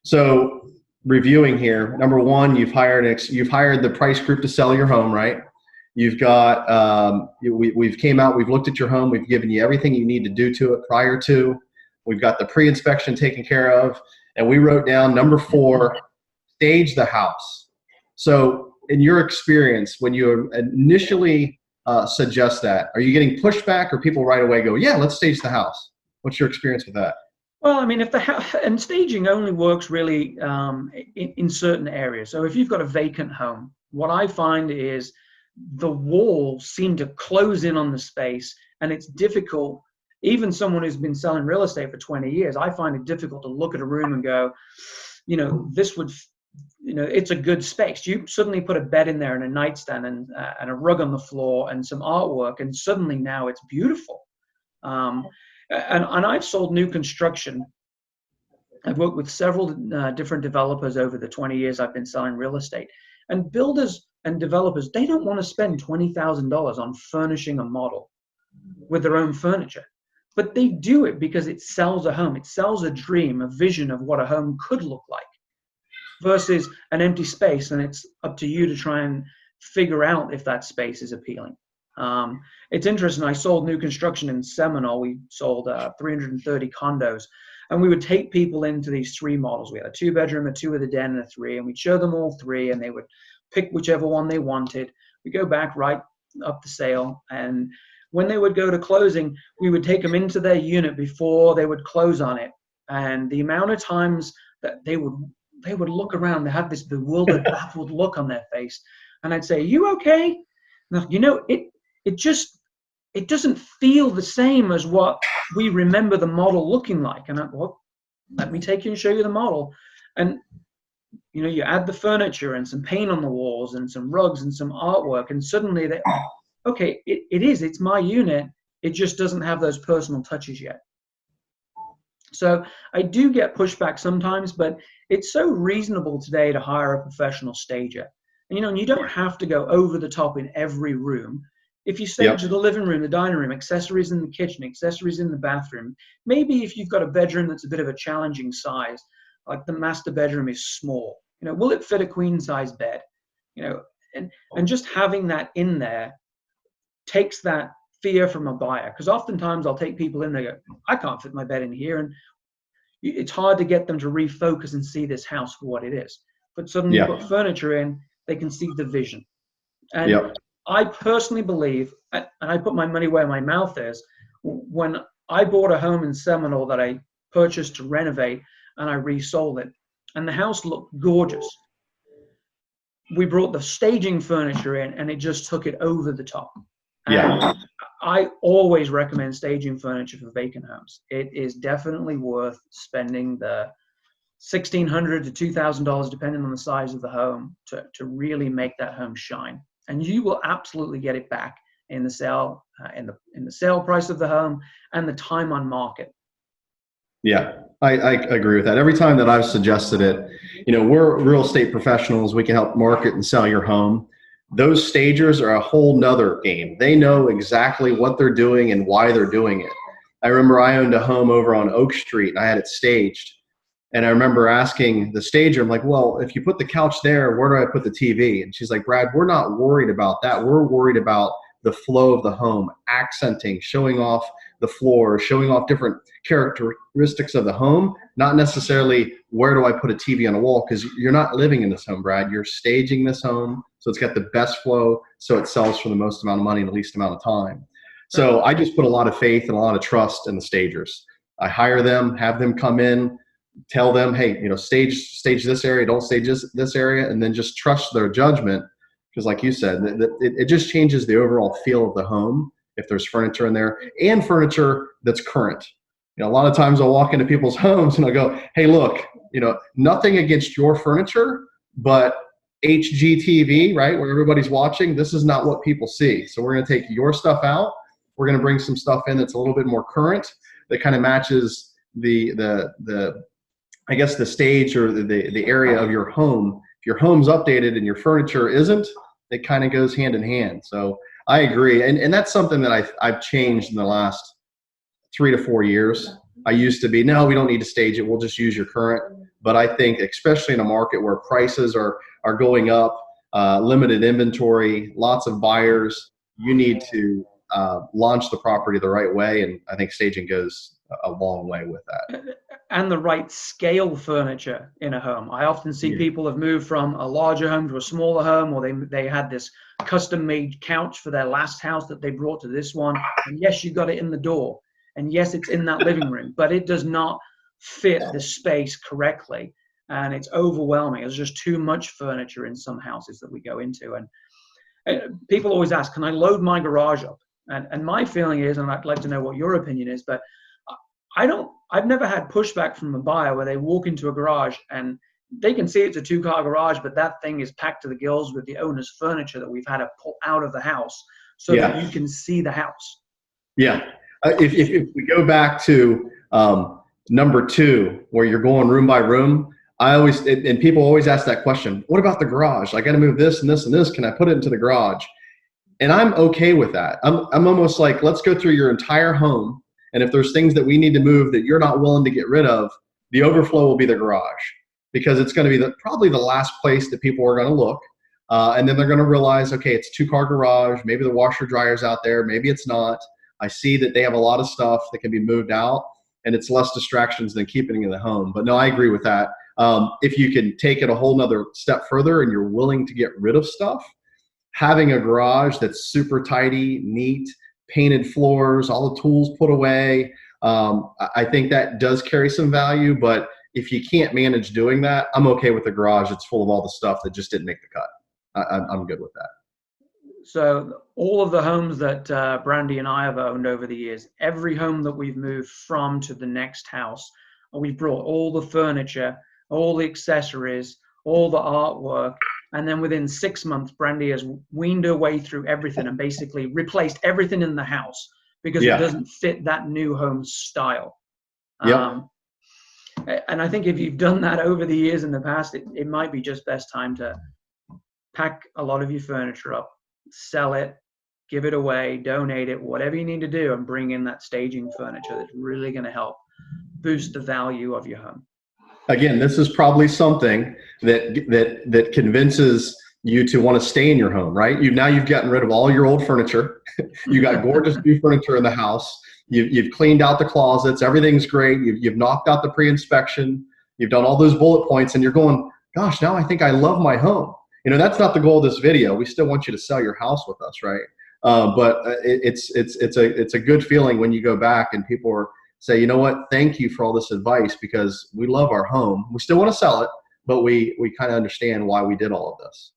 So reviewing here, number one, you've hired the price group to sell your home, right? You've got we've came out, we've looked at your home, we've given you everything you need to do to it prior to. We've got the pre-inspection taken care of, and we wrote down number 4, stage the house. So in your experience, when you initially suggest that, are you getting pushback, or people right away go, yeah, let's stage the house? What's your experience with that? Well, I mean, if and staging only works really in certain areas. So if you've got a vacant home, what I find is the walls seem to close in on the space, and it's difficult. Even someone who's been selling real estate for 20 years, I find it difficult to look at a room and go, this would, it's a good space. You suddenly put a bed in there and a nightstand and a rug on the floor and some artwork, and suddenly now it's beautiful. And I've sold new construction. I've worked with several different developers over the 20 years I've been selling real estate. And builders and developers, they don't want to spend $20,000 on furnishing a model with their own furniture. But they do it because it sells a home. It sells a dream, a vision of what a home could look like, versus an empty space. And it's up to you to try and figure out if that space is appealing. It's interesting. I sold new construction in Seminole. We sold 330 condos. And we would take people into these 3 models. We had a 2-bedroom, a 2 with a den, and a 3. And we'd show them all 3, and they would pick whichever one they wanted. We go back right up the sale. And when they would go to closing, we would take them into their unit before they would close on it. And the amount of times that they would look around, they had this bewildered, baffled look on their face. And I'd say, "Are you okay?" No, it doesn't feel the same as what we remember the model looking like. And let me take you and show you the model. And you add the furniture and some paint on the walls and some rugs and some artwork, and suddenly it's my unit. It just doesn't have those personal touches yet. So I do get pushback sometimes, but it's so reasonable today to hire a professional stager. And you don't have to go over the top in every room. If you stage the living room, the dining room, accessories in the kitchen, accessories in the bathroom, maybe if you've got a bedroom that's a bit of a challenging size, like the master bedroom is small, will it fit a queen size bed? And just having that in there takes that fear from a buyer. Because oftentimes I'll take people in, they go, I can't fit my bed in here. And it's hard to get them to refocus and see this house for what it is. But suddenly you put furniture in, they can see the vision. And I personally believe, and I put my money where my mouth is, when I bought a home in Seminole that I purchased to renovate, and I resold it, and the house looked gorgeous. We brought the staging furniture in, and it just took it over the top. And I always recommend staging furniture for vacant homes. It is definitely worth spending the $1,600 to $2,000, depending on the size of the home, to really make that home shine. And you will absolutely get it back in the sale, in the sale price of the home and the time on market. Yeah, I agree with that. Every time that I've suggested it, we're real estate professionals. We can help market and sell your home. Those stagers are a whole nother game. They know exactly what they're doing and why they're doing it. I remember I owned a home over on Oak Street, and I had it staged. And I remember asking the stager, I'm like, well, if you put the couch there, where do I put the TV? And she's like, Brad, we're not worried about that. We're worried about the flow of the home, accenting, showing off the floor, showing off different characteristics of the home, not necessarily where do I put a TV on a wall, because you're not living in this home, Brad. You're staging this home so it's got the best flow, so it sells for the most amount of money in the least amount of time. So I just put a lot of faith and a lot of trust in the stagers. I hire them, have them come in, tell them, hey, stage this area, don't stage this area, and then just trust their judgment. Because like you said, it just changes the overall feel of the home if there's furniture in there, and furniture that's current. A lot of times I'll walk into people's homes and I'll go, hey, look, nothing against your furniture, but HGTV, right, where everybody's watching, this is not what people see. So we're going to take your stuff out. We're going to bring some stuff in that's a little bit more current, that kind of matches the I guess the stage or the area of your home. If your home's updated and your furniture isn't, it kind of goes hand in hand. So I agree. And that's something that I've changed in the last 3 to 4 years. I used to be, no, we don't need to stage it. We'll just use your current. But I think, especially in a market where prices are going up, limited inventory, lots of buyers, you need to launch the property the right way. And I think staging goes a long way with that. And the right scale furniture in a home. I often see Yeah. people have moved from a larger home to a smaller home, or they had this custom made couch for their last house that they brought to this one. And yes, you got it in the door. And yes, it's in that living room, but it does not fit the space correctly. And it's overwhelming. There's just too much furniture in some houses that we go into. And people always ask, can I load my garage up? And my feeling is, and I'd like to know what your opinion is, but I've never had pushback from a buyer where they walk into a garage and they can see it's a 2-car garage, but that thing is packed to the gills with the owner's furniture that we've had to pull out of the house so that you can see the house. Yeah. If we go back to number 2, where you're going room by room, and people always ask that question, what about the garage? I got to move this and this and this. Can I put it into the garage? And I'm okay with that. I'm almost like, let's go through your entire home. And if there's things that we need to move that you're not willing to get rid of, the overflow will be the garage, because it's going to be probably the last place that people are going to look. And then they're going to realize, okay, it's a 2-car garage. Maybe the washer dryer's out there. Maybe it's not. I see that they have a lot of stuff that can be moved out, and it's less distractions than keeping it in the home. But no, I agree with that. If you can take it a whole nother step further and you're willing to get rid of stuff, having a garage that's super tidy, neat, painted floors, all the tools put away, I think that does carry some value. But if you can't manage doing that, I'm okay with the garage that's full of all the stuff that just didn't make the cut. I'm good with that. So all of the homes that Brandy and I have owned over the years, every home that we've moved from to the next house, we've brought all the furniture, all the accessories, all the artwork. And then within 6 months, Brandy has weaned her way through everything and basically replaced everything in the house because it doesn't fit that new home style. Yep. And I think if you've done that over the years in the past, it might be just best time to pack a lot of your furniture up, sell it, give it away, donate it, whatever you need to do, and bring in that staging furniture that's really going to help boost the value of your home. Again, this is probably something that convinces you to want to stay in your home, right? Now you've gotten rid of all your old furniture. You got gorgeous new furniture in the house. You've cleaned out the closets. Everything's great. You've knocked out the pre-inspection. You've done all those bullet points, and you're going, gosh, now I think I love my home. You know, that's not the goal of this video. We still want you to sell your house with us, right? But it's a good feeling when you go back and people say, you know what, thank you for all this advice, because we love our home. We still want to sell it, but we kind of understand why we did all of this.